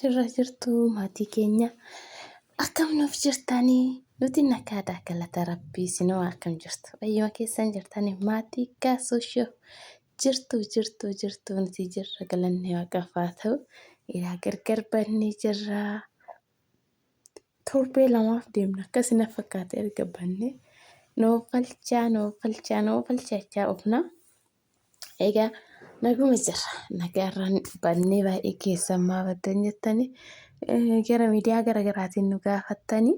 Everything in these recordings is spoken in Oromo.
Jirtuu maatii keenya akkam nuuf jirtanii? Nuti nagaadhaa galata Rabbii isinoo akkam jirtu? Fayyuma keessan jirtanii maatii Gaasuushoo jirtu nuti jirra galanni Waaqaaf haa ta'u. Ilaa gargar bannee jirraa. Torbee lamaaf deemna akkasii na fakkaata erga bannee noofalchaa ofna. Egaa naguma jirra. Nagaarraan bannee baay'ee keessammaa baddan jettanii gara miidiyaa garaagaraatiin nu gaafattanii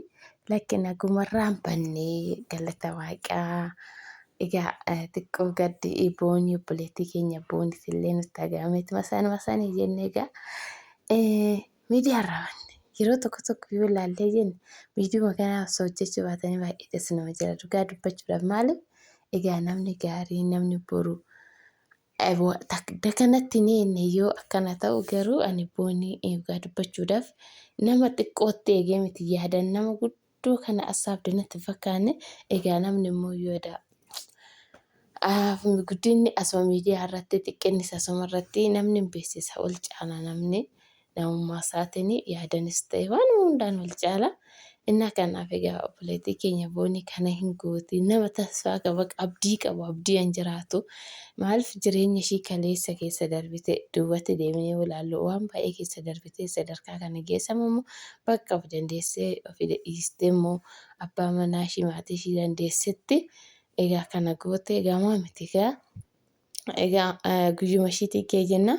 lakki nagumarraan bannee galata Waaqaa. Egaa xiqqoo gaddi boonii obboleettii keenya booniis illee nutti dhaga'ameeti masaanii jenne egaa miidiyaarraa banne yeroo tokko yoo ilaallee jenne miidiyuma kana osoo hojjechuu baatanii baay'ee teessu nama jala dhugaa dubbachuudhaaf maaliif egaa namni gaarii namni boru. Dakanatti neenne yoo akkana ta'u garuu ani boonii dhugaa dubbachuudhaaf nama xiqqootti eegee miti yaadan nama guddoo kana asaabde natti fakkaanne egaa namni immoo yooda guddinni asuma miidiyaa irratti xiqqinnis asuma irratti namni beeksisa ol caala namni namummaa isaatiin yaadanis ta'e waan hundaan ol caala. Innaa kanaaf egaa obboleettii keenya boonii kana hin gooti nama tasfaa qaba abdii qabu abdiin jiraatu maaliif jireenya ishii kaleessa keessa darbite duubatti deemnee ilaallu waan baay'ee keessa darbite sadarkaa kana geessamu bakka of dandeessee ofi dhiistee immoo abbaa manaa ishii maatii ishii dandeessetti egaa kana goote egaa maamiti egaa guyyuma ishii xiqqee jenna.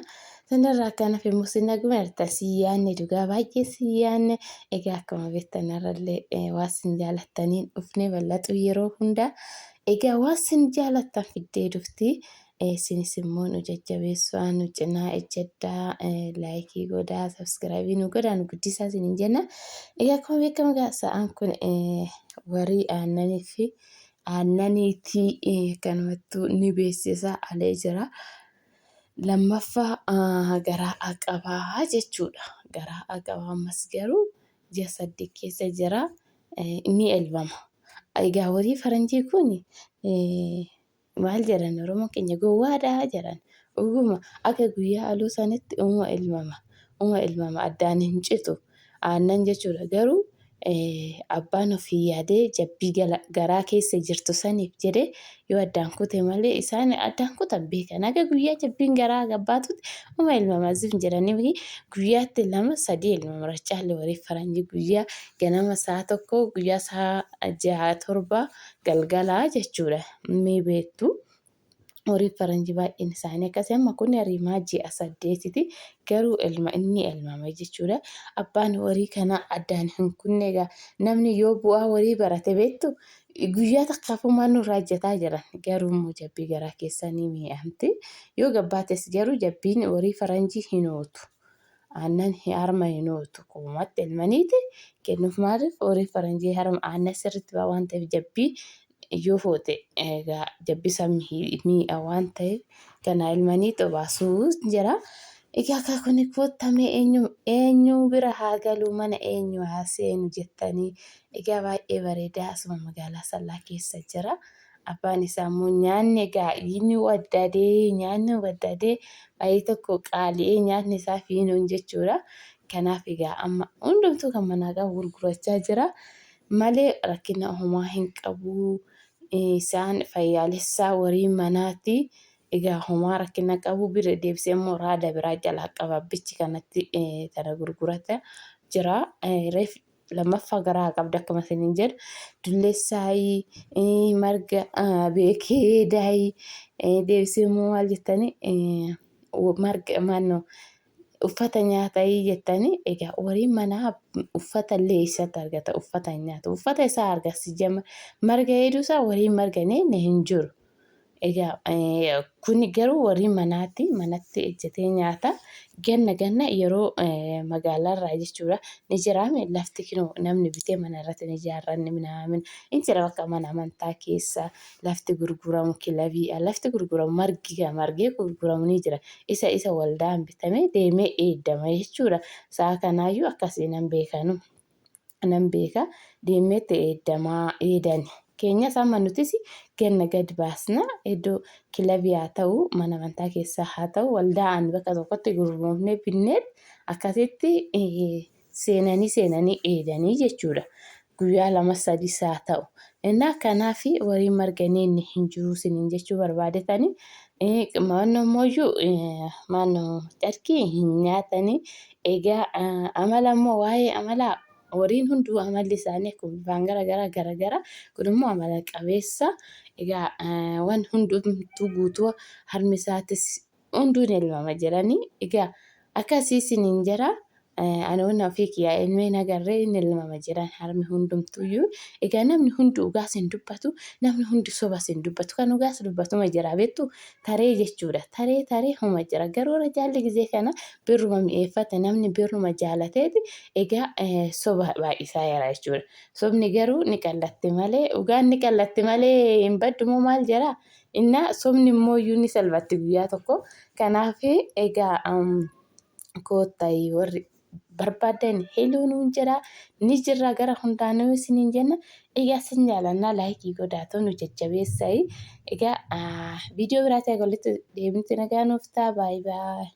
Sanarraa kana fe'umsi sinaguma irtasii yaanne dhugaa baay'ee si yaanne egaa akkuma beektan irrallee waan sin jaalattaniin dhufnee bal'atu yeroo hundaa egaa waan sin jaalattan fiddee dhufti isinis immoo nu jajjabeessu nu cinaa ejjeddaa laayikii godhaa sabskiraayibii nu godhaa nu guddisaa isiniin jenna. Egaa akkuma beekamu sa'aan kun warii aannaniitii kanumattuu ni beeksisaa alee jira. Lammaffaa garaa qabaa jechuudha. Garaa qabaa ammas garuu ji'a 8 keessa jira ni elmama. Egaa warii faranjii kun maal jedhan Oromoo keenya gowwaadhaa jedhan dhuguma akka guyyaa aluu sanitti uma elmama addaan hin citu aannan jechuudha garuu abbaan ofii yaadee jabbii garaa keessa jirtu saniif jedhee yoo addaan kute malee isaan addaan kutan beekan akka guyyaa jabbiin garaa gabbaatutti uma elmama zif jedhanii guyyaatti 2-3 elmama rachaalee warii faranjii guyyaa ganama sa'a tokko guyyaa sa'a 6-7 galgalaa jechuudha ni beektu. Warii faranjii baay'een isaanii akkasii amma kun hariimaa ji'a 8ti garuu inni elmama jechuudha. Abbaan warii kana addaan hin kunne egaa namni yoo bu'aa warii barate beektu guyyaa takkaafummaa nurraa hojjetaa jiran garuu immoo jabbii garaa keessanii mi'aamti yoo gabbaates garuu jabbiin warii faranjii hin ootu. Aannan harma hin ootu kuumatti elmaniiti kennuuf maaliif warii faranjii harma aannan sirriitti baa waan ta'eef jabbii yoo foote egaa jabbisa mi'a waan ta'eef kana elmanii xobaasuu jira. Egaa akka kun koottamee eenyu bira haa galuu mana eenyu haa seenu jettanii egaa baay'ee bareedaa asuma magaalaa Sallaa keessa jira. Abbaan isaa immoo nyaanni egaa inni waddadee baay'ee tokko qaali'ee nyaanni isaa fiinuun jechuudha. Kanaaf egaa amma hundumtuu kan manaa qabu gurgurachaa jira malee rakkina homaa hin qabu. Isaan fayyaalessaa warii manaati egaa homaa rakkina qabu bira deebisee immoo raada biraa jalaa qaba bichi kanatti tana gurgurata jira. Lammaffaa garaa qabda akkuma isiniin jedhu dulleessaayii marga beekeedaayi deebisee immoo maal jettanii marga maannoo uffata nyaataayii jettanii egaa warii manaa uffata illee eessatti argata uffata nyaata uffata isaa argisiisa marga hedduu isaa warii marga hin jiru. Egaa kun garuu warii manatti ejjetee nyaata ganna yeroo magaalaarraa jechuudha ni jiraame lafti namni bitee mana irratti ni ijaarranni minaamin in jira bakka mana amantaa keessa lafti gurguramu kilabii lafti gurguramu margee gurguramu ni jira isa waldaan bitamee deemee eeddama jechuudha. Sa'a kanaayyuu akkasii nan beeka deemee eeddamaa eedani keenyas amma nutis ganna gad baasna iddoo kilabii haa ta'u mana amantaa keessaa haa ta'u waldaan bakka tokkotti gurmoofnee binnee akkasitti seenanii eeganii jechuudha. Guyyaa 2-3 haa ta'u. Kanaaf waliin marganii inni hin jiru isiniin jechuu barbaadetanii maannoo carqii hin nyaatanii egaa amala immoo waa'ee amalaa waliin hunduu amalli isaanii bifaan garagara kun immoo amala qabeessa egaa waan hundumtuu guutuu harmi isaatis hunduun elmama jedhanii egaa akkasii isiniin jira. Anoon ofii kiyyaa ilmeen agarree inni elmama jedhan harmi hundumtuyyuu egaa namni hundi dhugaas hin dubbatu namni hundi sobas hin dubbatu kan dhugaas dubbatuma jira beektu taree jechuudha taree huma jira garuu jaalli gizee kana birruma mi'eeffate namni birruma jaalateeti egaa soba baay'isaa jira jechuudha. Sobni garuu ni qallatti malee dhugaan ni qallatti malee hin baddumoo maal jira innaa sobni immoo iyyuu ni salphatti guyyaa tokko kanaaf egaa koottayi warri barbaadan heeluun jira ni jirra gara hundaanuu isiniin jenna egaa sin jaalannaa laayikii godhaatoo nu jajjabeessayi egaa viidiyoo biraatii walitti deebinti nagaa nuuf ta'a baay'ee.